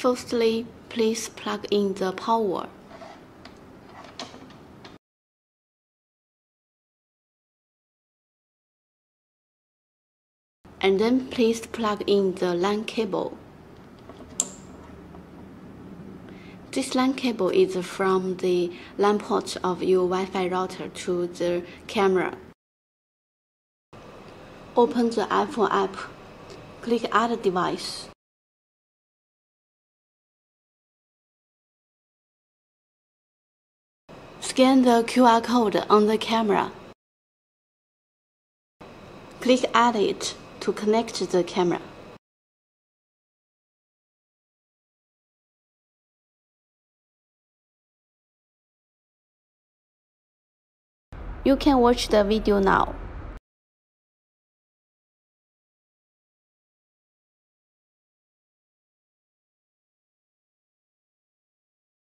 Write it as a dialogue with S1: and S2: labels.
S1: Firstly, please plug in the power. And then please plug in the LAN cable. This LAN cable is from the LAN port of your Wi-Fi router to the camera. Open the iPhone app. Click Add Device. Scan the QR code on the camera. Click Add it to connect the camera. You can watch the video now.